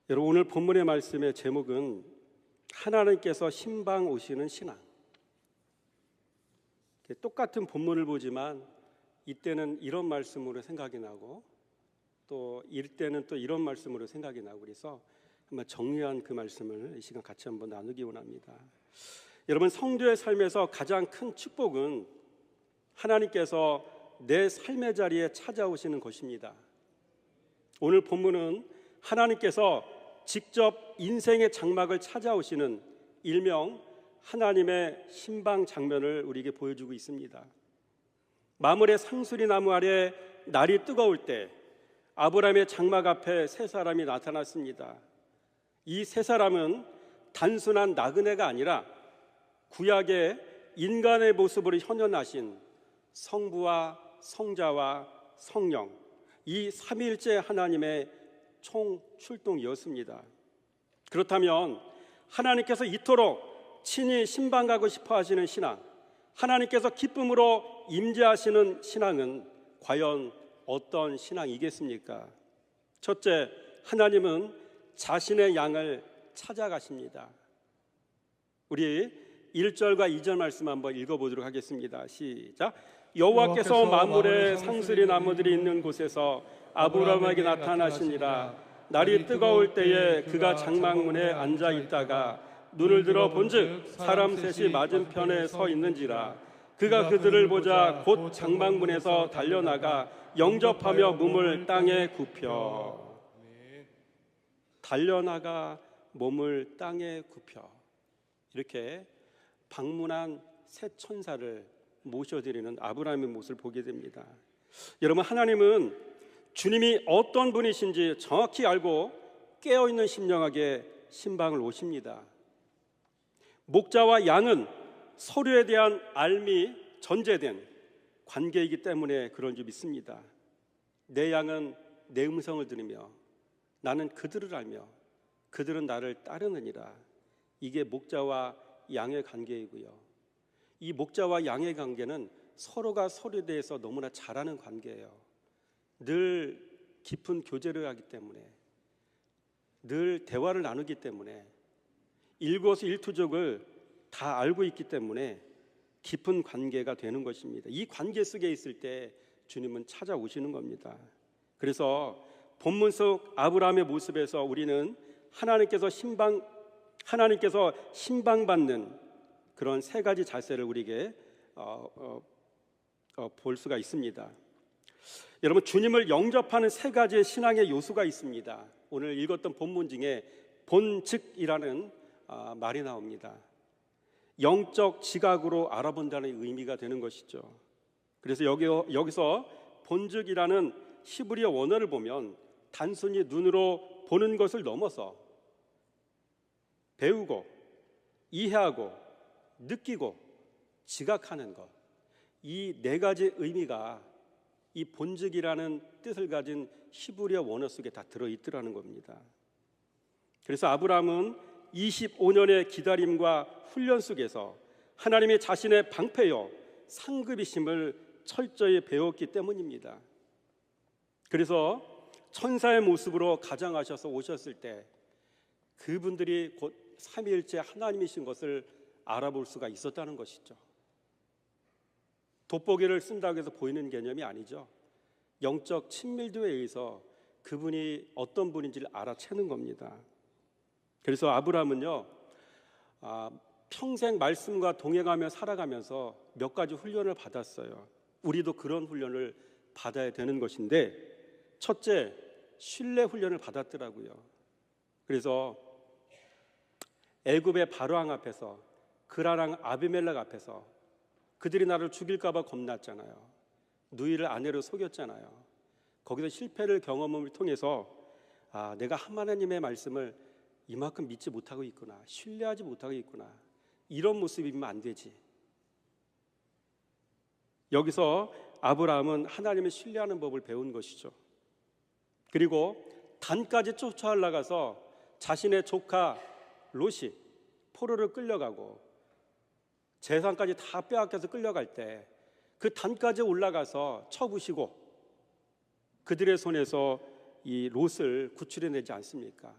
여러분, 오늘 본문의 말씀의 제목은 하나님께서 신방 오시는 신앙. 똑같은 본문을 보지만 이때는 이런 말씀으로 생각이 나고 또 이때는 또 이런 말씀으로 생각이 나고, 그래서 한번 정리한 그 말씀을 이 시간 같이 한번 나누기 원합니다. 여러분, 성도의 삶에서 가장 큰 축복은 하나님께서 내 삶의 자리에 찾아오시는 것입니다. 오늘 본문은 하나님께서 직접 인생의 장막을 찾아오시는 일명 하나님의 신방 장면을 우리에게 보여주고 있습니다. 마물의 상수리 나무 아래 날이 뜨거울 때 아브라함의 장막 앞에 세 사람이 나타났습니다. 이 세 사람은 단순한 나그네가 아니라 구약의 인간의 모습으로 현현하신 성부와 성자와 성령, 이 삼위일체 하나님의 총 출동이었습니다. 그렇다면 하나님께서 이토록 친히 신방 가고 싶어 하시는 신앙, 하나님께서 기쁨으로 임재하시는 신앙은 과연 어떤 신앙이겠습니까? 첫째, 하나님은 자신의 양을 찾아가십니다. 우리 1절과 2절 말씀 한번 읽어보도록 하겠습니다. 시작. 여호와께서 만물의 상수리 나무들이 있는 곳에서 아브라함에게 나타나시니라. 날이 뜨거울 때에 그가 장막문에 앉아 있다가 눈을 들어 본즉 사람 셋이 맞은편에 서 있는지라. 그가 그들을 보자 곧 장막문에서 달려나가 영접하며 몸을 땅에 굽혀. 달려나가 몸을 땅에 굽혀. 이렇게 방문한 새 천사를 모셔드리는 아브라함의 모습을 보게 됩니다. 여러분, 하나님은 주님이 어떤 분이신지 정확히 알고 깨어있는 심령에게 신방을 오십니다. 목자와 양은 서로에 대한 알미 전제된 관계이기 때문에 그런 줄 믿습니다. 내 양은 내 음성을 들으며 나는 그들을 알며 그들은 나를 따르느니라. 이게 목자와 양의 관계이고요, 이 목자와 양의 관계는 서로가 서로에 대해서 너무나 잘 아는 관계예요. 늘 깊은 교제를 하기 때문에, 늘 대화를 나누기 때문에, 일거수일투족을 다 알고 있기 때문에 깊은 관계가 되는 것입니다. 이 관계 속에 있을 때 주님은 찾아오시는 겁니다. 그래서 본문 속 아브라함의 모습에서 우리는 하나님께서 신방받는 그런 세 가지 자세를 우리에게 볼 수가 있습니다. 여러분, 주님을 영접하는 세 가지의 신앙의 요소가 있습니다. 오늘 읽었던 본문 중에 본즉이라는 말이 나옵니다. 영적 지각으로 알아본다는 의미가 되는 것이죠. 그래서 여기서 본즉이라는 히브리어 원어를 보면 단순히 눈으로 보는 것을 넘어서 배우고 이해하고 느끼고 지각하는 것, 이 네 가지 의미가 이 본즉이라는 뜻을 가진 히브리어 원어 속에 다 들어있더라는 겁니다. 그래서 아브라함은 25년의 기다림과 훈련 속에서 하나님이 자신의 방패요 상급이심을 철저히 배웠기 때문입니다. 그래서 천사의 모습으로 가장하셔서 오셨을 때 그분들이 곧 삼위일체 하나님이신 것을 알아볼 수가 있었다는 것이죠. 돋보기를 쓴다고 해서 보이는 개념이 아니죠. 영적 친밀도에 의해서 그분이 어떤 분인지를 알아채는 겁니다. 그래서 아브라함은요, 평생 말씀과 동행하며 살아가면서 몇 가지 훈련을 받았어요. 우리도 그런 훈련을 받아야 되는 것인데, 첫째, 신뢰 훈련을 받았더라고요. 그래서 애굽의 바로왕 앞에서, 그라랑 아비멜렉 앞에서 그들이 나를 죽일까 봐 겁났잖아요. 누이를 아내로 속였잖아요. 거기서 실패를 경험을 통해서 내가 하나님의 말씀을 이만큼 믿지 못하고 있구나, 신뢰하지 못하고 있구나, 이런 모습이면 안 되지. 여기서 아브라함은 하나님을 신뢰하는 법을 배운 것이죠. 그리고 단까지 쫓아 올라가서 자신의 조카 롯이 포로를 끌려가고 재산까지 다 빼앗겨서 끌려갈 때 그 단까지 올라가서 쳐부시고 그들의 손에서 이 롯을 구출해내지 않습니까?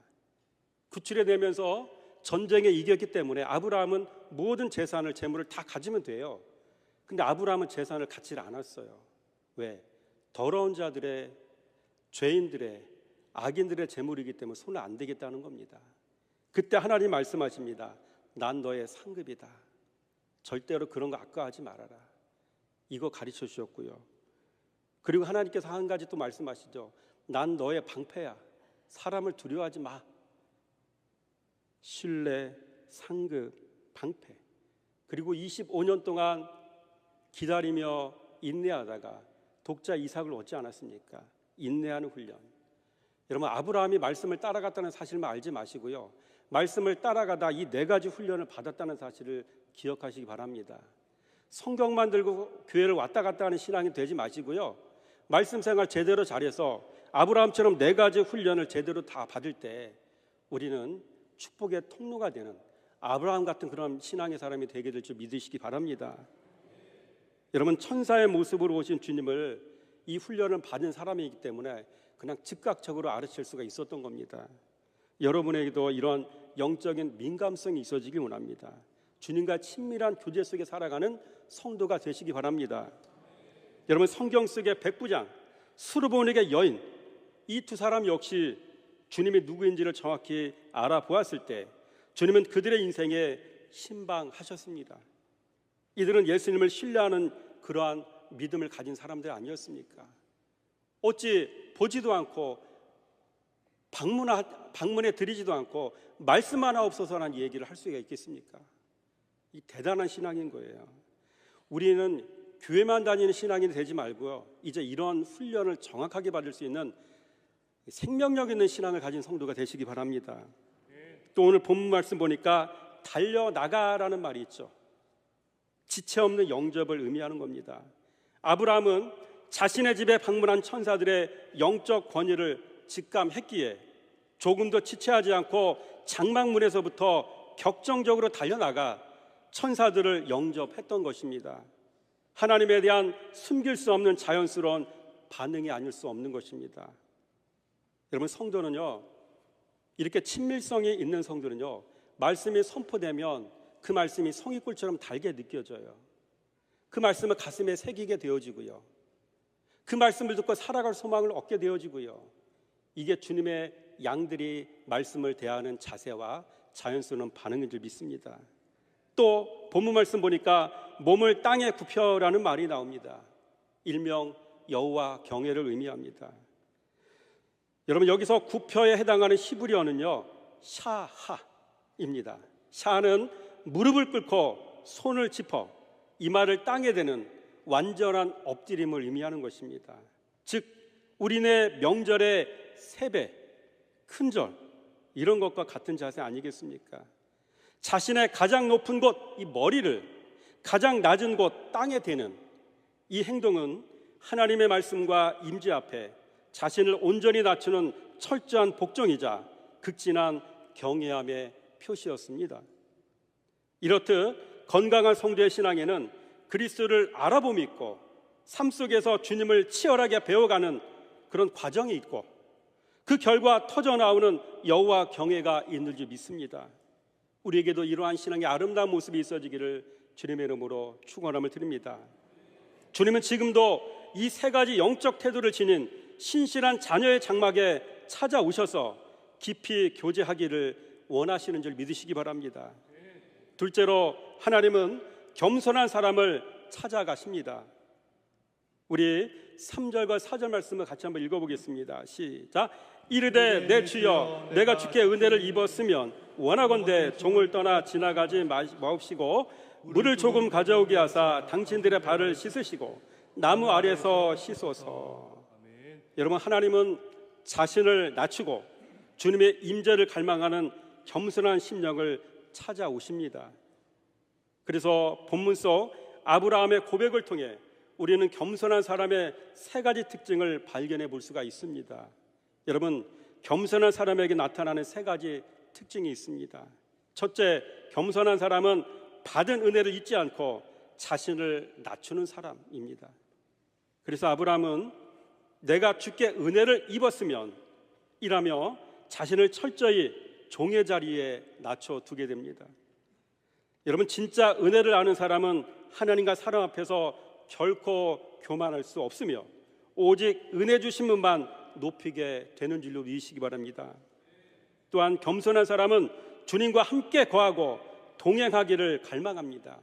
구출해 내면서 전쟁에 이겼기 때문에 아브라함은 모든 재산을, 재물을 다 가지면 돼요. 근데 아브라함은 재산을 갖지 않았어요. 왜? 더러운 자들의, 죄인들의, 악인들의 재물이기 때문에 손을 안 대겠다는 겁니다. 그때 하나님 말씀하십니다. 난 너의 상급이다. 절대로 그런 거 아까워하지 말아라. 이거 가르쳐 주셨고요. 그리고 하나님께서 한 가지 또 말씀하시죠. 난 너의 방패야. 사람을 두려워하지 마. 신뢰, 상급, 방패. 그리고 25년 동안 기다리며 인내하다가 독자 이삭을 얻지 않았습니까? 인내하는 훈련. 여러분, 아브라함이 말씀을 따라갔다는 사실만 알지 마시고요, 말씀을 따라가다 이 4가지 훈련을 받았다는 사실을 기억하시기 바랍니다. 성경만 들고 교회를 왔다 갔다 하는 신앙이 되지 마시고요, 말씀 생활 제대로 잘해서 아브라함처럼 4가지 훈련을 제대로 다 받을 때 우리는 축복의 통로가 되는 아브라함 같은 그런 신앙의 사람이 되게 될 줄 믿으시기 바랍니다. 여러분, 천사의 모습으로 오신 주님을 이 훈련을 받은 사람이기 때문에 그냥 즉각적으로 알아챌 수가 있었던 겁니다. 여러분에게도 이런 영적인 민감성이 있어지길 원합니다. 주님과 친밀한 교제 속에 살아가는 성도가 되시기 바랍니다. 여러분, 성경 속의 백부장, 수르보닉의 여인, 이 2사람 역시 주님이 누구인지를 정확히 알아보았을 때 주님은 그들의 인생에 신방하셨습니다. 이들은 예수님을 신뢰하는 그러한 믿음을 가진 사람들 아니었습니까? 어찌 보지도 않고 방문해 드리지도 않고 말씀 하나 없어서라는 얘기를 할 수가 있겠습니까? 이 대단한 신앙인 거예요. 우리는 교회만 다니는 신앙이 되지 말고요, 이제 이런 훈련을 정확하게 받을 수 있는 생명력 있는 신앙을 가진 성도가 되시기 바랍니다. 또 오늘 본문 말씀 보니까 달려나가라는 말이 있죠. 지체 없는 영접을 의미하는 겁니다. 아브라함은 자신의 집에 방문한 천사들의 영적 권위를 직감했기에 조금도 지체하지 않고 장막문에서부터 격정적으로 달려나가 천사들을 영접했던 것입니다. 하나님에 대한 숨길 수 없는 자연스러운 반응이 아닐 수 없는 것입니다. 여러분, 성도는요, 이렇게 친밀성이 있는 성도는요, 말씀이 선포되면 그 말씀이 성의꿀처럼 달게 느껴져요. 그 말씀을 가슴에 새기게 되어지고요, 그 말씀을 듣고 살아갈 소망을 얻게 되어지고요, 이게 주님의 양들이 말씀을 대하는 자세와 자연스러운 반응인 줄 믿습니다. 또 본문 말씀 보니까 몸을 땅에 굽혀라는 말이 나옵니다. 일명 여호와 경외를 의미합니다. 여러분, 여기서 굽혀에 해당하는 히브리어는요, 샤하입니다. 샤는 무릎을 꿇고 손을 짚어 이마를 땅에 대는 완전한 엎드림을 의미하는 것입니다. 즉, 우리네 명절의 세배, 큰절, 이런 것과 같은 자세 아니겠습니까? 자신의 가장 높은 곳, 이 머리를 가장 낮은 곳 땅에 대는 이 행동은 하나님의 말씀과 임재 앞에 자신을 온전히 낮추는 철저한 복종이자 극진한 경외함의 표시였습니다. 이렇듯 건강한 성도의 신앙에는 그리스도를 알아봄이 있고 삶 속에서 주님을 치열하게 배워가는 그런 과정이 있고 그 결과 터져나오는 여호와 경외가 있는 줄 믿습니다. 우리에게도 이러한 신앙의 아름다운 모습이 있어지기를 주님의 이름으로 축원함을 드립니다. 주님은 지금도 이 3가지 영적 태도를 지닌 신실한 자녀의 장막에 찾아오셔서 깊이 교제하기를 원하시는 줄 믿으시기 바랍니다. 둘째로, 하나님은 겸손한 사람을 찾아가십니다. 우리 3절과 4절 말씀을 같이 한번 읽어보겠습니다. 시작. 이르되 내 주여, 내가 주께 은혜를 입었으면 원하건대 종을 떠나 지나가지 마옵시고 물을 조금 가져오게 하사 당신들의 발을 씻으시고 나무 아래서 씻소서. 여러분, 하나님은 자신을 낮추고 주님의 임재를 갈망하는 겸손한 심령을 찾아오십니다. 그래서 본문 속 아브라함의 고백을 통해 우리는 겸손한 사람의 3가지 특징을 발견해 볼 수가 있습니다. 여러분, 겸손한 사람에게 나타나는 3가지 특징이 있습니다. 첫째, 겸손한 사람은 받은 은혜를 잊지 않고 자신을 낮추는 사람입니다. 그래서 아브라함은 내가 주께 은혜를 입었으면 이라며 자신을 철저히 종의 자리에 낮춰두게 됩니다. 여러분, 진짜 은혜를 아는 사람은 하나님과 사람 앞에서 결코 교만할 수 없으며 오직 은혜 주신 분만 높이게 되는 줄로 믿으시기 바랍니다. 또한 겸손한 사람은 주님과 함께 거하고 동행하기를 갈망합니다.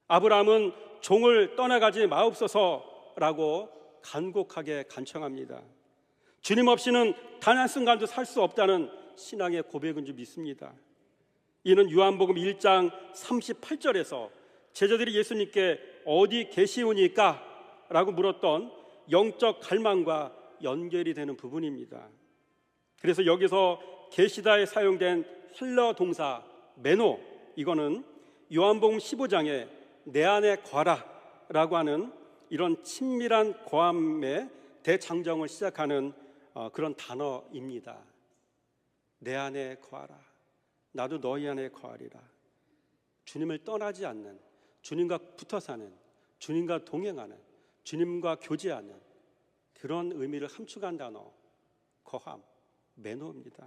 아브라함은 종을 떠나가지 마옵소서라고 간곡하게 간청합니다. 주님 없이는 단 한순간도 살 수 없다는 신앙의 고백인 줄 믿습니다. 이는 요한복음 1장 38절에서 제자들이 예수님께 어디 계시오니까? 라고 물었던 영적 갈망과 연결이 되는 부분입니다. 그래서 여기서 계시다에 사용된 헬러 동사 메노, 이거는 요한복음 15장에 내 안에 거하라 라고 하는 이런 친밀한 거함의 대장정을 시작하는 그런 단어입니다. 내 안에 거하라, 나도 너희 안에 거하리라. 주님을 떠나지 않는, 주님과 붙어 사는, 주님과 동행하는, 주님과 교제하는 그런 의미를 함축한 단어 거함, 메노입니다.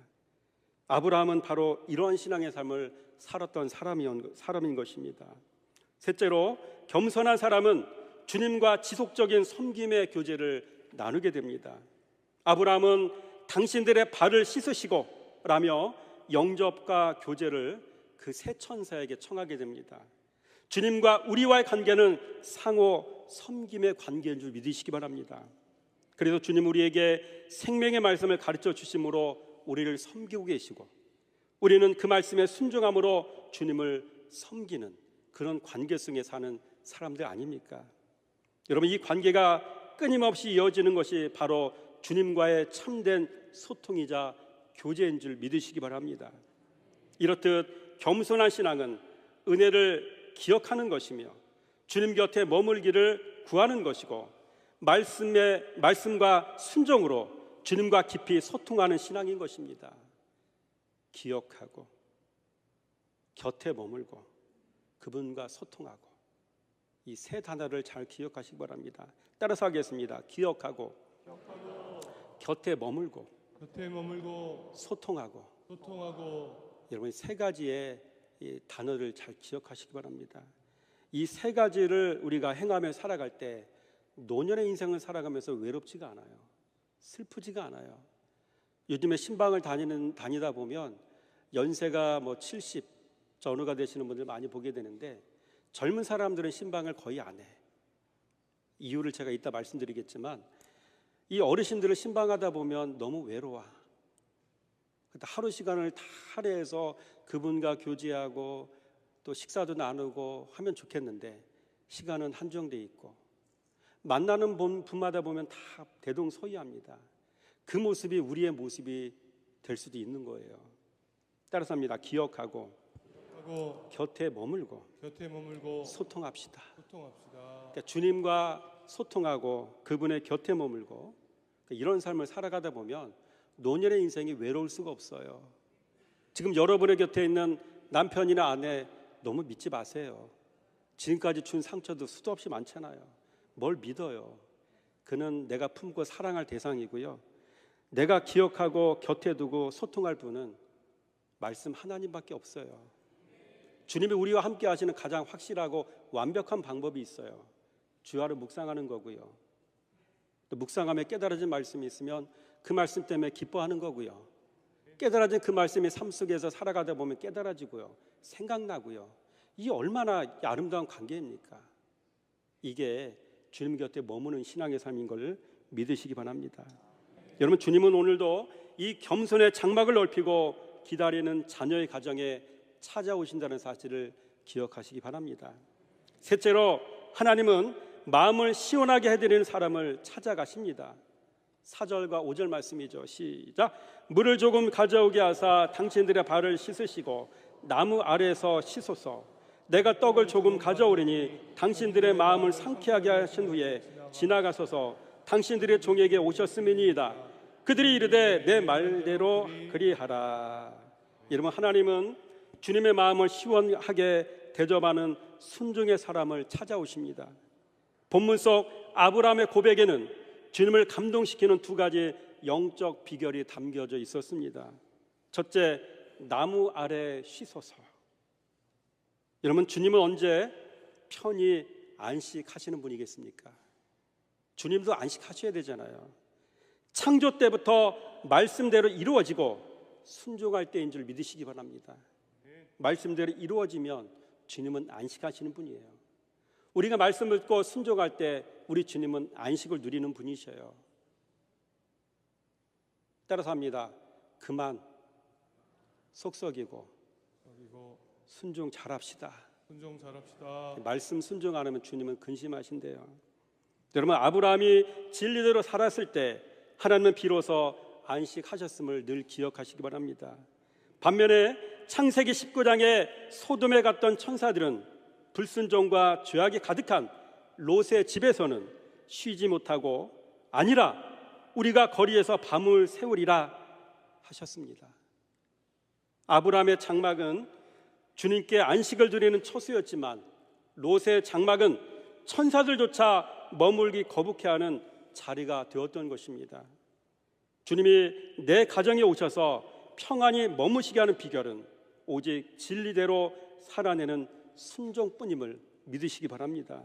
아브라함은 바로 이러한 신앙의 삶을 살았던 사람인 것입니다. 셋째로, 겸손한 사람은 주님과 지속적인 섬김의 교제를 나누게 됩니다. 아브라함은 당신들의 발을 씻으시고 라며 영접과 교제를 그 세 천사에게 청하게 됩니다. 주님과 우리와의 관계는 상호 섬김의 관계인 줄 믿으시기 바랍니다. 그래서 주님 우리에게 생명의 말씀을 가르쳐 주심으로 우리를 섬기고 계시고 우리는 그 말씀에 순종함으로 주님을 섬기는 그런 관계성에 사는 사람들 아닙니까? 여러분, 이 관계가 끊임없이 이어지는 것이 바로 주님과의 참된 소통이자 교제인 줄 믿으시기 바랍니다. 이렇듯 겸손한 신앙은 은혜를 기억하는 것이며 주님 곁에 머물기를 구하는 것이고 말씀과 순종으로 주님과 깊이 소통하는 신앙인 것입니다. 기억하고 곁에 머물고 그분과 소통하고, 이 세 단어를 잘 기억하시기 바랍니다. 따라서 하겠습니다. 기억하고 곁에 머물고 소통하고. 여러분, 세 가지의 이 단어를 잘 기억하시기 바랍니다. 이 세 가지를 우리가 행하며 살아갈 때 노년의 인생을 살아가면서 외롭지가 않아요. 슬프지가 않아요. 요즘에 신방을 다니다 보면 연세가 70 전후가 되시는 분들 많이 보게 되는데 젊은 사람들은 신방을 거의 안 해. 이유를 제가 이따 말씀드리겠지만 이 어르신들을 신방하다 보면 너무 외로워. 하루 시간을 다 할애해서 그분과 교제하고 또 식사도 나누고 하면 좋겠는데 시간은 한정돼 있고 만나는 분마다 보면 다 대동소이합니다. 그 모습이 우리의 모습이 될 수도 있는 거예요. 따라서 합니다. 기억하고 곁에 머물고 소통합시다. 그러니까 주님과 소통하고 그분의 곁에 머물고 이런 삶을 살아가다 보면 노년의 인생이 외로울 수가 없어요. 지금 여러분의 곁에 있는 남편이나 아내 너무 믿지 마세요. 지금까지 준 상처도 수도 없이 많잖아요. 뭘 믿어요? 그는 내가 품고 사랑할 대상이고요. 내가 기억하고 곁에 두고 소통할 분은 말씀 하나님밖에 없어요. 주님이 우리와 함께 하시는 가장 확실하고 완벽한 방법이 있어요. 주야를 묵상하는 거고요. 또 묵상하며 깨달아진 말씀이 있으면 그 말씀 때문에 기뻐하는 거고요. 깨달아진 그 말씀이 삶 속에서 살아가다 보면 깨달아지고요. 생각나고요. 이게 얼마나 아름다운 관계입니까? 이게 주님 곁에 머무는 신앙의 삶인 걸 믿으시기 바랍니다. 여러분, 주님은 오늘도 이 겸손의 장막을 넓히고 기다리는 자녀의 가정에 찾아오신다는 사실을 기억하시기 바랍니다. 셋째로, 하나님은 마음을 시원하게 해드리는 사람을 찾아가십니다. 4절과 5절 말씀이죠. 시작. 물을 조금 가져오게 하사 당신들의 발을 씻으시고 나무 아래에서 씻소서. 내가 떡을 조금 가져오리니 당신들의 마음을 상쾌하게 하신 후에 지나가소서. 당신들의 종에게 오셨음이니이다. 그들이 이르되 내 말대로 그리하라. 여러분, 하나님은 주님의 마음을 시원하게 대접하는 순종의 사람을 찾아오십니다. 본문 속 아브라함의 고백에는 주님을 감동시키는 두 가지 영적 비결이 담겨져 있었습니다. 첫째, 나무 아래 쉬소서. 여러분, 주님은 언제 편히 안식하시는 분이겠습니까? 주님도 안식하셔야 되잖아요. 창조 때부터 말씀대로 이루어지고 순종할 때인 줄 믿으시기 바랍니다. 말씀대로 이루어지면 주님은 안식하시는 분이에요. 우리가 말씀을 듣고 순종할 때 우리 주님은 안식을 누리는 분이셔요. 따라서 합니다. 그만 속썩이고 순종 잘합시다. 말씀 순종 안 하면 주님은 근심하신대요. 여러분, 아브라함이 진리대로 살았을 때 하나님은 비로소 안식하셨음을 늘 기억하시기 바랍니다. 반면에 창세기 19장에 소돔에 갔던 천사들은 불순종과 죄악이 가득한 롯의 집에서는 쉬지 못하고 아니라 우리가 거리에서 밤을 새우리라 하셨습니다. 아브라함의 장막은 주님께 안식을 드리는 처소였지만 롯의 장막은 천사들조차 머물기 거북해하는 자리가 되었던 것입니다. 주님이 내 가정에 오셔서 평안히 머무시게 하는 비결은 오직 진리대로 살아내는 순종뿐임을 믿으시기 바랍니다.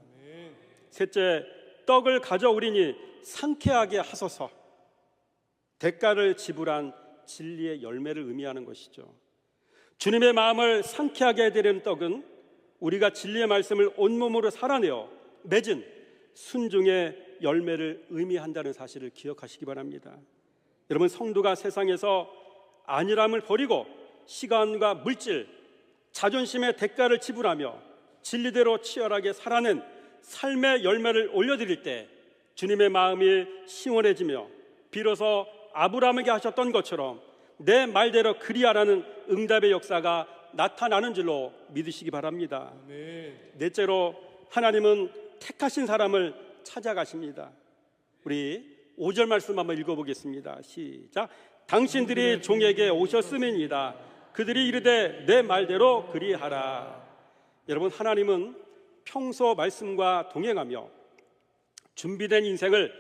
셋째, 떡을 가져오리니 상쾌하게 하소서. 대가를 지불한 진리의 열매를 의미하는 것이죠. 주님의 마음을 상쾌하게 해드리는 떡은 우리가 진리의 말씀을 온몸으로 살아내어 맺은 순종의 열매를 의미한다는 사실을 기억하시기 바랍니다. 여러분, 성도가 세상에서 안일함을 버리고 시간과 물질, 자존심의 대가를 지불하며 진리대로 치열하게 살아낸 삶의 열매를 올려드릴 때 주님의 마음이 시원해지며 비로소 아브라함에게 하셨던 것처럼 내 말대로 그리하라는 응답의 역사가 나타나는 줄로 믿으시기 바랍니다. 넷째로, 하나님은 택하신 사람을 찾아가십니다. 우리 5절 말씀 한번 읽어보겠습니다. 시작. 당신들이 종에게 오셨음이니이다. 그들이 이르되 내 말대로 그리하라. 여러분, 하나님은 평소 말씀과 동행하며 준비된 인생을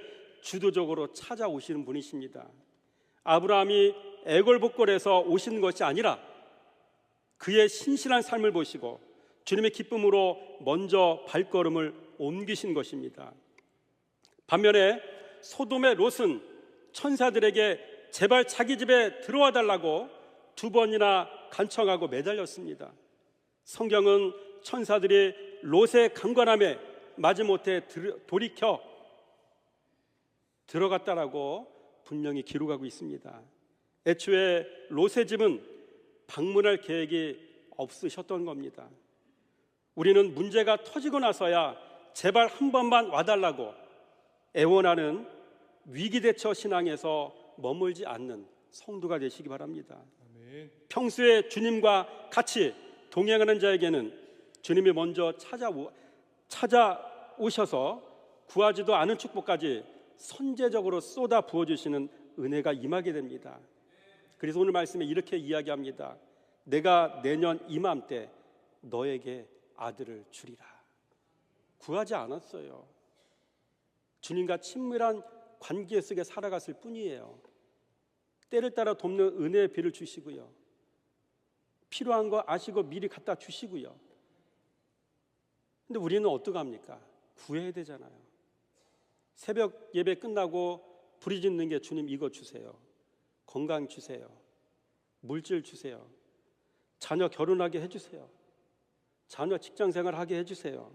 주도적으로 찾아오시는 분이십니다. 아브라함이 애걸복걸해서 오신 것이 아니라 그의 신실한 삶을 보시고 주님의 기쁨으로 먼저 발걸음을 옮기신 것입니다. 반면에 소돔의 롯은 천사들에게 제발 자기 집에 들어와 달라고 2번이나 간청하고 매달렸습니다. 성경은 천사들이 롯의 강관함에 마지못해 돌이켜 들어갔다라고 분명히 기록하고 있습니다. 애초에 롯의 집은 방문할 계획이 없으셨던 겁니다. 우리는 문제가 터지고 나서야 제발 한 번만 와달라고 애원하는 위기대처 신앙에서 머물지 않는 성도가 되시기 바랍니다. 아멘. 평소에 주님과 같이 동행하는 자에게는 주님이 먼저 찾아오셔서 구하지도 않은 축복까지 선제적으로 쏟아 부어주시는 은혜가 임하게 됩니다. 그래서 오늘 말씀에 이렇게 이야기합니다. 내가 내년 이맘때 너에게 아들을 주리라. 구하지 않았어요. 주님과 친밀한 관계 속에 살아갔을 뿐이에요. 때를 따라 돕는 은혜의 비를 주시고요, 필요한 거 아시고 미리 갖다 주시고요. 근데 우리는 어떡합니까? 구해야 되잖아요. 새벽 예배 끝나고 부르짖는 게 주님 이거 주세요, 건강 주세요, 물질 주세요, 자녀 결혼하게 해주세요, 자녀 직장생활 하게 해주세요.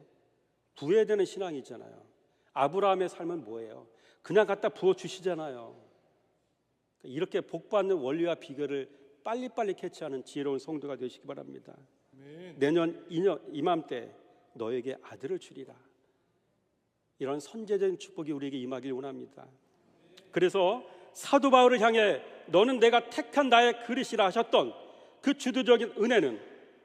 구해야 되는 신앙이잖아요. 아브라함의 삶은 뭐예요? 그냥 갖다 부어주시잖아요. 이렇게 복받는 원리와 비결을 빨리빨리 캐치하는 지혜로운 성도가 되시기 바랍니다. 아멘. 내년 이맘때 너에게 아들을 주리라. 이런 선제적인 축복이 우리에게 임하길 원합니다. 그래서 사도 바울을 향해 너는 내가 택한 나의 그릇이라 하셨던 그 주도적인 은혜는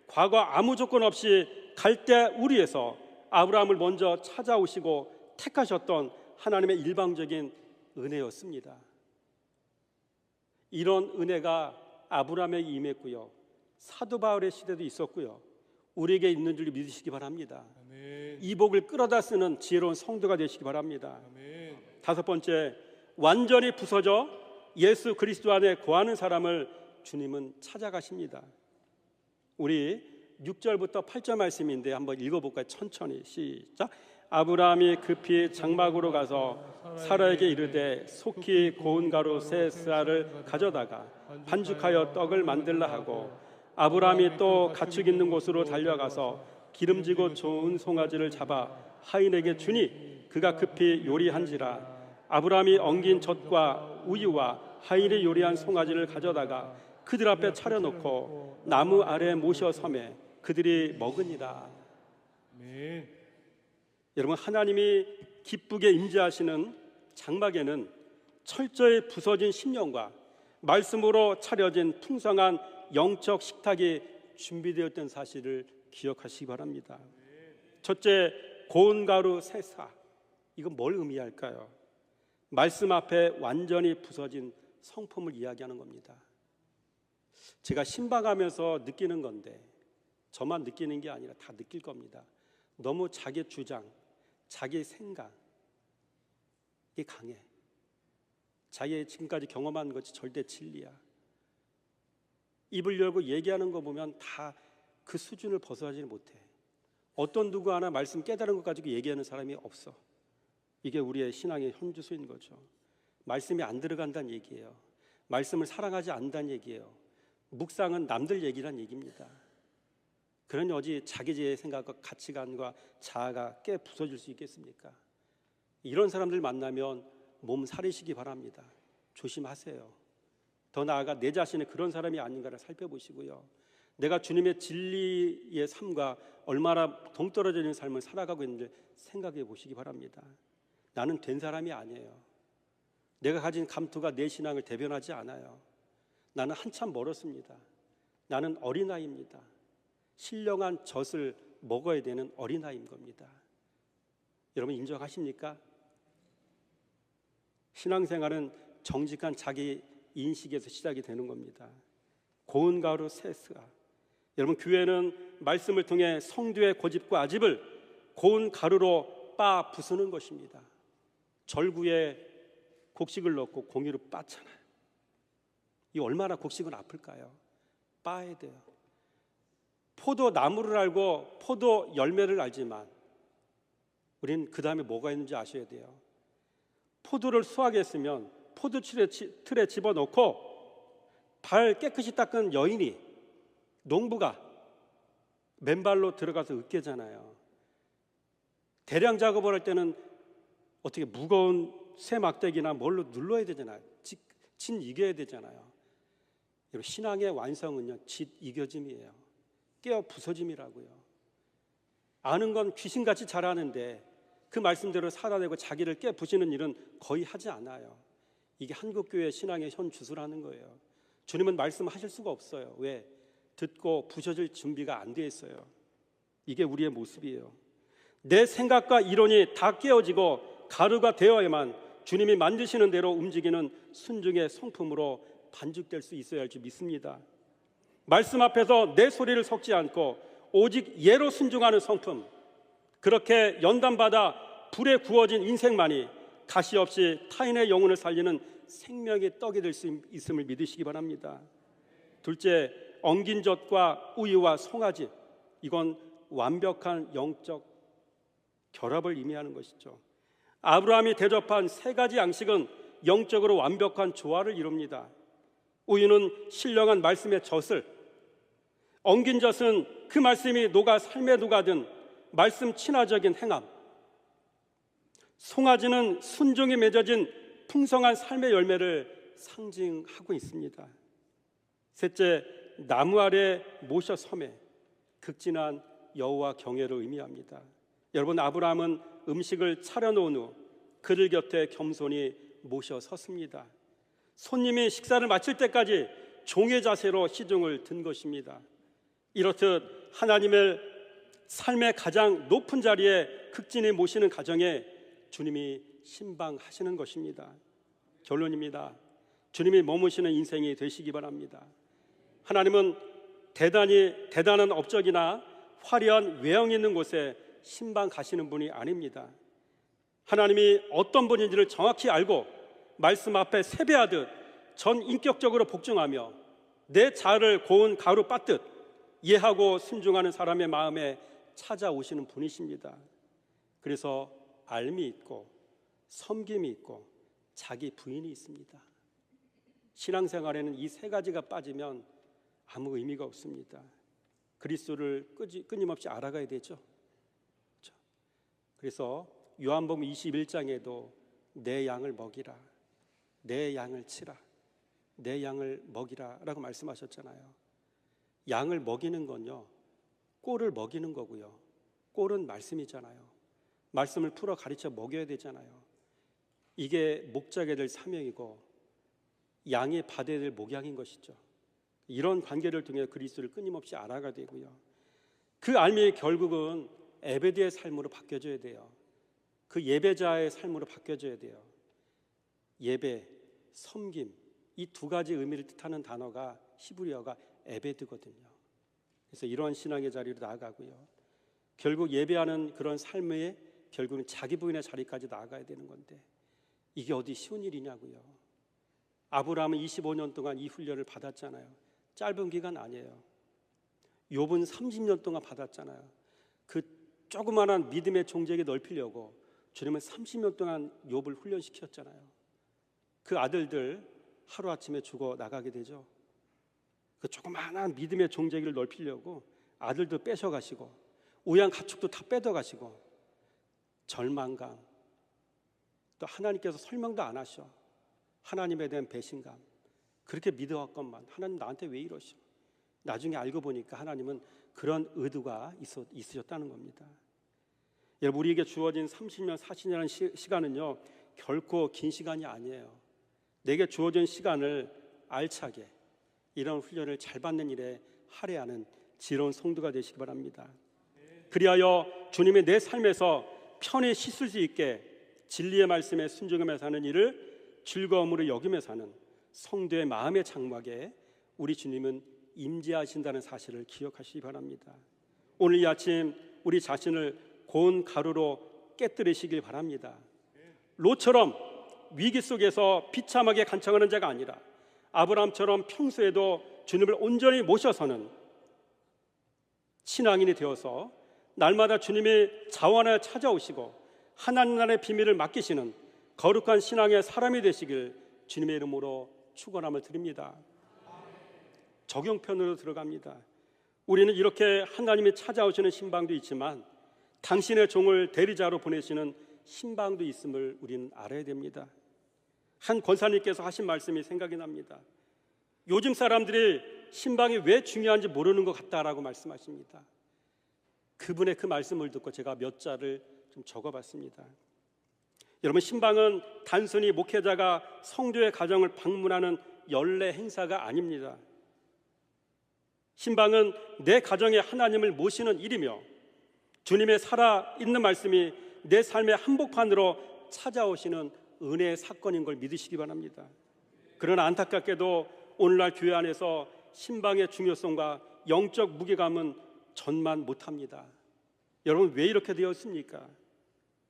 과거 아무 조건 없이 갈대 우리에서 아브라함을 먼저 찾아오시고 택하셨던 하나님의 일방적인 은혜였습니다. 이런 은혜가 아브라함에게 임했고요, 사도 바울의 시대도 있었고요, 우리에게 있는 줄 믿으시기 바랍니다. 아멘. 이 복을 끌어다 쓰는 지혜로운 성도가 되시기 바랍니다. 아멘. 5번째, 완전히 부서져 예수 그리스도 안에 거하는 사람을 주님은 찾아가십니다. 우리 6절부터 8절 말씀인데 한번 읽어볼까요? 천천히 시작. 아브라함이 급히 장막으로 가서 사라에게 이르되 속히 고운 가루 세 스아를 가져다가 반죽하여 떡을 만들라 하고, 아브라함이 또 가축 있는 곳으로 달려가서 기름지고 좋은 송아지를 잡아 하인에게 주니 그가 급히 요리한지라. 아브라함이 엉긴 젖과 우유와 하인이 요리한 송아지를 가져다가 그들 앞에 차려놓고 나무 아래 모셔 섬에 그들이 먹으니라. 여러분, 하나님이 기쁘게 임재하시는 장막에는 철저히 부서진 심령과 말씀으로 차려진 풍성한 영적 식탁이 준비되었던 사실을 기억하시기 바랍니다. 첫째, 고운 가루 세 사. 이건 뭘 의미할까요? 말씀 앞에 완전히 부서진 성품을 이야기하는 겁니다. 제가 신방하면서 느끼는 건데, 저만 느끼는 게 아니라 다 느낄 겁니다. 너무 자기 주장, 자기 생각, 이게 강해. 자기 지금까지 경험한 것이 절대 진리야. 입을 열고 얘기하는 거 보면 다 그 수준을 벗어나지 못해. 어떤 누구 하나 말씀 깨달은 것 가지고 얘기하는 사람이 없어. 이게 우리의 신앙의 현주소인 거죠. 말씀이 안 들어간다는 얘기예요. 말씀을 사랑하지 않는다는 얘기예요. 묵상은 남들 얘기란 얘기입니다. 그러니 어찌 자기의 생각과 가치관과 자아가 깨 부서질 수 있겠습니까? 이런 사람들 만나면 몸 사리시기 바랍니다. 조심하세요. 더 나아가 내 자신이 그런 사람이 아닌가를 살펴보시고요. 내가 주님의 진리의 삶과 얼마나 동떨어져 있는 삶을 살아가고 있는지 생각해 보시기 바랍니다. 나는 된 사람이 아니에요. 내가 가진 감투가 내 신앙을 대변하지 않아요. 나는 한참 멀었습니다. 나는 어린아이입니다. 신령한 젖을 먹어야 되는 어린아이인 겁니다. 여러분 인정하십니까? 신앙생활은 정직한 자기 인식에서 시작이 되는 겁니다. 고운 가루 세 스아. 여러분, 교회는 말씀을 통해 성도의 고집과 아집을 고운 가루로 빻아 부수는 것입니다. 절구에 곡식을 넣고 공유로 빻잖아요. 이 얼마나 곡식은 아플까요? 빻아야 돼요. 포도 나무를 알고 포도 열매를 알지만 우리는 그 다음에 뭐가 있는지 아셔야 돼요. 포도를 수확했으면 포도 틀에 집어넣고 발 깨끗이 닦은 여인이, 농부가 맨발로 들어가서 으깨잖아요. 대량 작업을 할 때는 어떻게 무거운 쇠 막대기나 뭘로 눌러야 되잖아요. 진 이겨야 되잖아요. 신앙의 완성은요, 짓 이겨짐이에요. 깨어 부서짐이라고요. 아는 건 귀신같이 잘하는데 그 말씀대로 살아내고 자기를 깨 부시는 일은 거의 하지 않아요. 이게 한국교회 신앙의 현 주소라는 거예요. 주님은 말씀하실 수가 없어요. 왜? 듣고 부서질 준비가 안 돼 있어요. 이게 우리의 모습이에요. 내 생각과 이론이 다 깨어지고 가루가 되어야만 주님이 만드시는 대로 움직이는 순종의 성품으로 반죽될 수 있어야 할 줄 믿습니다. 말씀 앞에서 내 소리를 섞지 않고 오직 예로 순종하는 성품, 그렇게 연단받아 불에 구워진 인생만이 가시 없이 타인의 영혼을 살리는 생명의 떡이 될 수 있음을 믿으시기 바랍니다. 둘째, 엉긴 젖과 우유와 송아지, 이건 완벽한 영적 결합을 의미하는 것이죠. 아브라함이 대접한 세 가지 양식은 영적으로 완벽한 조화를 이룹니다. 우유는 신령한 말씀의 젖을, 엉긴 젖은 그 말씀이 녹아 삶에 녹아든 말씀 친화적인 행함, 송아지는 순종이 맺어진 풍성한 삶의 열매를 상징하고 있습니다. 셋째, 나무 아래 모셔 섬에, 극진한 여호와 경외를 의미합니다. 여러분, 아브라함은 음식을 차려놓은 후 그들 곁에 겸손히 모셔 섰습니다. 손님이 식사를 마칠 때까지 종의 자세로 시중을 든 것입니다. 이렇듯 하나님을 삶의 가장 높은 자리에 극진히 모시는 가정에 주님이 신방하시는 것입니다. 결론입니다. 주님이 머무시는 인생이 되시기 바랍니다. 하나님은 대단한 업적이나 화려한 외형 있는 곳에 신방 가시는 분이 아닙니다. 하나님이 어떤 분인지를 정확히 알고 말씀 앞에 세배하듯 전 인격적으로 복종하며 내 자아를 고운 가루 빻듯 이해하고 순종하는 사람의 마음에 찾아오시는 분이십니다. 그래서 알미 있고 섬김이 있고 자기 부인이 있습니다. 신앙생활에는 이 세 가지가 빠지면 아무 의미가 없습니다. 그리스도를 끊임없이 알아가야 되죠. 그렇죠? 그래서 요한복음 21장에도 내 양을 먹이라, 내 양을 치라, 내 양을 먹이라 라고 말씀하셨잖아요. 양을 먹이는 건요, 꼴을 먹이는 거고요. 꼴은 말씀이잖아요. 말씀을 풀어 가르쳐 먹여야 되잖아요. 이게 목자게 될 사명이고 양이 받아야 될 목양인 것이죠. 이런 관계를 통해 그리스도를 끊임없이 알아가야 되고요. 그 알미 결국은 에베드의 삶으로 바뀌어져야 돼요. 그 예배자의 삶으로 바뀌어져야 돼요. 예배, 섬김, 이 두 가지 의미를 뜻하는 단어가 히브리어가 에베드거든요. 그래서 이러한 신앙의 자리로 나아가고요. 결국 예배하는 그런 삶에 결국은 자기 부인의 자리까지 나아가야 되는 건데 이게 어디 쉬운 일이냐고요. 아브라함은 25년 동안 이 훈련을 받았잖아요. 짧은 기간 아니에요. 욥은 30년 동안 받았잖아요. 그 조그마한 믿음의 종족에 넓히려고 주님은 30년 동안 욥을 훈련시켰잖아요. 그 아들들 하루아침에 죽어 나가게 되죠. 그 조그마한 믿음의 종족을 넓히려고 아들도 뺏어가시고 우양 가축도 다 뺏어가시고 절망감, 또 하나님께서 설명도 안 하셔. 하나님에 대한 배신감, 그렇게 믿어왔건만 하나님 나한테 왜 이러셔? 나중에 알고 보니까 하나님은 그런 의도가 있으셨다는 겁니다. 여러분, 우리에게 주어진 30년, 40년의 시간은요 결코 긴 시간이 아니에요. 내게 주어진 시간을 알차게 이런 훈련을 잘 받는 일에 할애하는 지혜로운 성도가 되시기 바랍니다. 그리하여 주님의 내 삶에서 편히 씻을 수 있게 진리의 말씀에 순종하며 사는 일을 즐거움으로 여기며 사는 성도의 마음의 장막에 우리 주님은 임재하신다는 사실을 기억하시기 바랍니다. 오늘 이 아침 우리 자신을 고운 가루로 깨뜨리시길 바랍니다. 롯처럼 위기 속에서 비참하게 간청하는 자가 아니라 아브라함처럼 평소에도 주님을 온전히 모셔서는 신앙인이 되어서 날마다 주님이 자원하여 찾아오시고 하나님 나라의 비밀을 맡기시는 거룩한 신앙의 사람이 되시길 주님의 이름으로 축원함을 드립니다. 적용편으로 들어갑니다. 우리는 이렇게 하나님이 찾아오시는 신방도 있지만 당신의 종을 대리자로 보내시는 신방도 있음을 우리는 알아야 됩니다. 한 권사님께서 하신 말씀이 생각이 납니다. 요즘 사람들이 신방이 왜 중요한지 모르는 것 같다라고 말씀하십니다. 그분의 그 말씀을 듣고 제가 몇 자를 좀 적어봤습니다. 여러분, 신방은 단순히 목회자가 성도의 가정을 방문하는 연례 행사가 아닙니다. 신방은 내 가정에 하나님을 모시는 일이며 주님의 살아있는 말씀이 내 삶의 한복판으로 찾아오시는 은혜의 사건인 걸 믿으시기 바랍니다. 그러나 안타깝게도 오늘날 교회 안에서 신방의 중요성과 영적 무게감은 전만 못합니다. 여러분, 왜 이렇게 되었습니까?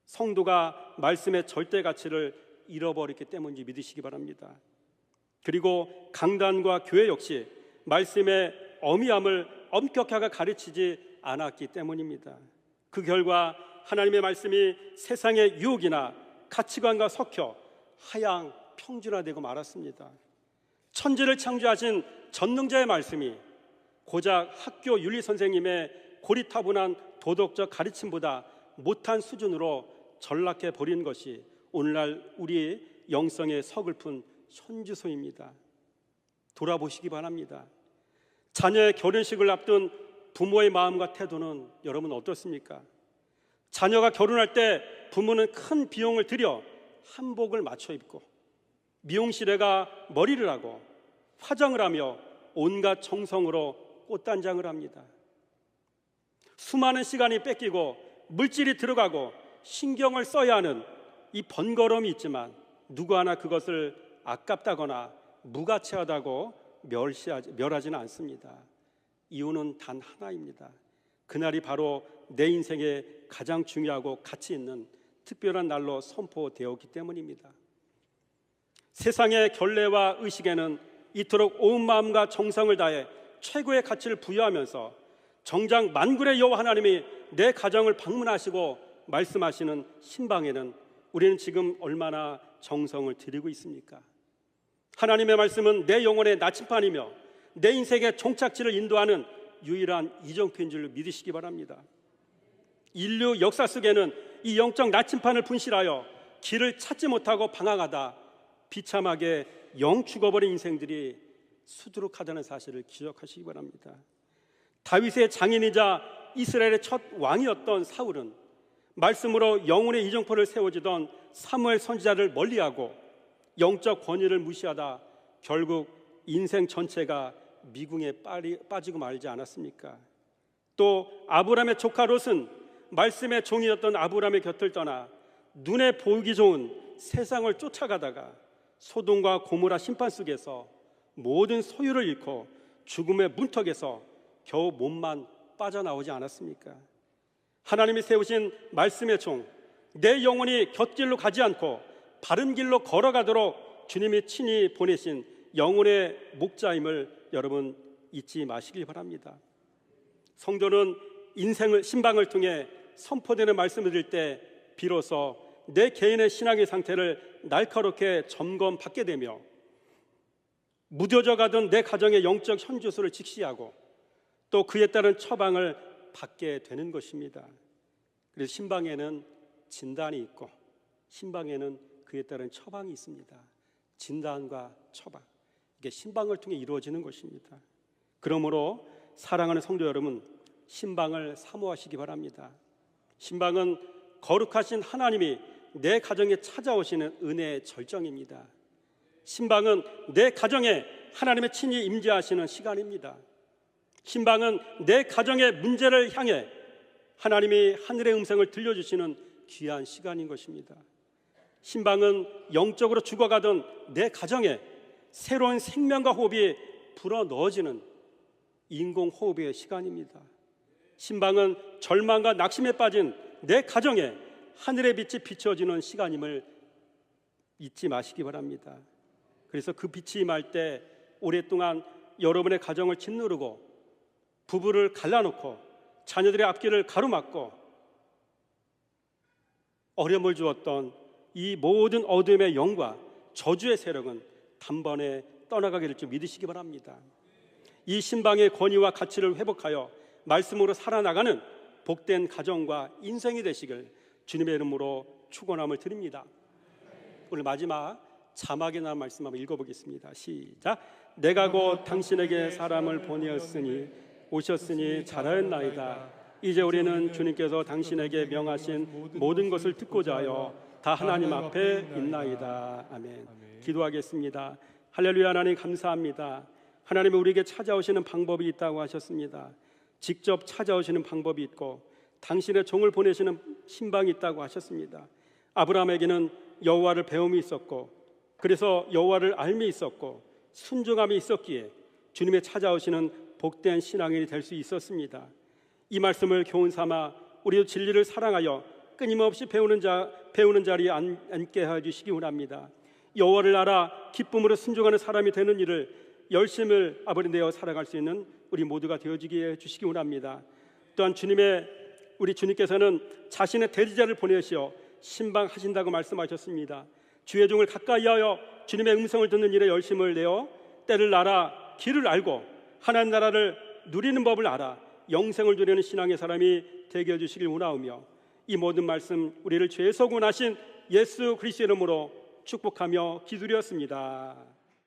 성도가 말씀의 절대 가치를 잃어버렸기 때문인지 믿으시기 바랍니다. 그리고 강단과 교회 역시 말씀의 어미함을 엄격하게 가르치지 않았기 때문입니다. 그 결과 하나님의 말씀이 세상의 유혹이나 가치관과 섞여 하향 평준화되고 말았습니다. 천지를 창조하신 전능자의 말씀이 고작 학교 윤리선생님의 고리타분한 도덕적 가르침보다 못한 수준으로 전락해 버린 것이 오늘날 우리의 영성의 서글픈 현주소입니다. 돌아보시기 바랍니다. 자녀의 결혼식을 앞둔 부모의 마음과 태도는 여러분 어떻습니까? 자녀가 결혼할 때 부모는 큰 비용을 들여 한복을 맞춰 입고 미용실에 가 머리를 하고 화장을 하며 온갖 정성으로 꽃단장을 합니다. 수많은 시간이 뺏기고 물질이 들어가고 신경을 써야 하는 이 번거로움이 있지만 누구 하나 그것을 아깝다거나 무가치하다고 멸하지는 않습니다. 이유는 단 하나입니다. 그날이 바로 내 인생에 가장 중요하고 가치 있는 특별한 날로 선포되었기 때문입니다. 세상의 결례와 의식에는 이토록 온 마음과 정성을 다해 최고의 가치를 부여하면서 정작 만군의 여호와 하나님이 내 가정을 방문하시고 말씀하시는 신방에는 우리는 지금 얼마나 정성을 들이고 있습니까? 하나님의 말씀은 내 영혼의 나침반이며 내 인생의 종착지를 인도하는 유일한 이정표인 줄 믿으시기 바랍니다. 인류 역사 속에는 이 영적 나침반을 분실하여 길을 찾지 못하고 방황하다 비참하게 영 죽어버린 인생들이 수두룩하다는 사실을 기억하시기 바랍니다. 다윗의 장인이자 이스라엘의 첫 왕이었던 사울은 말씀으로 영혼의 이정표를 세워주던 사무엘 선지자를 멀리하고 영적 권위를 무시하다 결국 인생 전체가 미궁에 빠지고 말지 않았습니까? 또 아브라함의 조카 롯은 말씀의 종이었던 아브라함의 곁을 떠나 눈에 보이기 좋은 세상을 쫓아가다가 소돔과 고모라 심판 속에서 모든 소유를 잃고 죽음의 문턱에서 겨우 몸만 빠져나오지 않았습니까? 하나님이 세우신 말씀의 종, 내 영혼이 곁길로 가지 않고 바른 길로 걸어가도록 주님이 친히 보내신 영혼의 목자임을 여러분 잊지 마시길 바랍니다. 성도는 인생을 신방을 통해 선포되는 말씀을 들을 때 비로소 내 개인의 신앙의 상태를 날카롭게 점검받게 되며 무뎌져 가던 내 가정의 영적 현주소를 직시하고 또 그에 따른 처방을 받게 되는 것입니다. 그래서 신방에는 진단이 있고 신방에는 그에 따른 처방이 있습니다. 진단과 처방, 이게 신방을 통해 이루어지는 것입니다. 그러므로 사랑하는 성도 여러분, 신방을 사모하시기 바랍니다. 신방은 거룩하신 하나님이 내 가정에 찾아오시는 은혜의 절정입니다. 신방은 내 가정에 하나님의 친히 임재하시는 시간입니다. 신방은 내 가정의 문제를 향해 하나님이 하늘의 음성을 들려주시는 귀한 시간인 것입니다. 신방은 영적으로 죽어가던 내 가정에 새로운 생명과 호흡이 불어넣어지는 인공호흡의 시간입니다. 신방은 절망과 낙심에 빠진 내 가정에 하늘의 빛이 비춰지는 시간임을 잊지 마시기 바랍니다. 그래서 그 빛이 임할 때 오랫동안 여러분의 가정을 짓누르고 부부를 갈라놓고 자녀들의 앞길을 가로막고 어려움을 주었던 이 모든 어둠의 영과 저주의 세력은 단번에 떠나가게 될 줄 믿으시기 바랍니다. 이 신방의 권위와 가치를 회복하여 말씀으로 살아나가는 복된 가정과 인생이 되시길 주님의 이름으로 축원함을 드립니다. 오늘 마지막 자막에 나온 말씀 한번 읽어보겠습니다. 시작. 내가 곧 당신에게 사람을 보내었으니 오셨으니 잘하였나이다. 이제 우리는 주님께서 당신에게 명하신 모든 것을 듣고자 하여 다 하나님 앞에 있나이다. 아멘. 기도하겠습니다. 할렐루야. 하나님 감사합니다. 하나님이 우리에게 찾아오시는 방법이 있다고 하셨습니다. 직접 찾아오시는 방법이 있고 당신의 종을 보내시는 신방이 있다고 하셨습니다. 아브라함에게는 여호와를 배움이 있었고 그래서 여호와를 알미 있었고 순종함이 있었기에 주님의 찾아오시는 복된 신앙인이 될 수 있었습니다. 이 말씀을 교훈 삼아 우리도 진리를 사랑하여 끊임없이 배우는 자리에 앉게 해주시기 원합니다. 여호와를 알아 기쁨으로 순종하는 사람이 되는 일을 열심을 아버지 내어 살아갈 수 있는 우리 모두가 되어지게 해주시기 원합니다. 또한 우리 주님께서는 자신의 대리자를 보내시어 신방하신다고 말씀하셨습니다. 주의 종을 가까이하여 주님의 음성을 듣는 일에 열심을 내어 때를 알아 길을 알고 하나님 나라를 누리는 법을 알아 영생을 누리는 신앙의 사람이 되게 해주시길 원하오며 이 모든 말씀 우리를 죄에서 구원하신 예수 그리스도의 이름으로 축복하며 기도드렸습니다.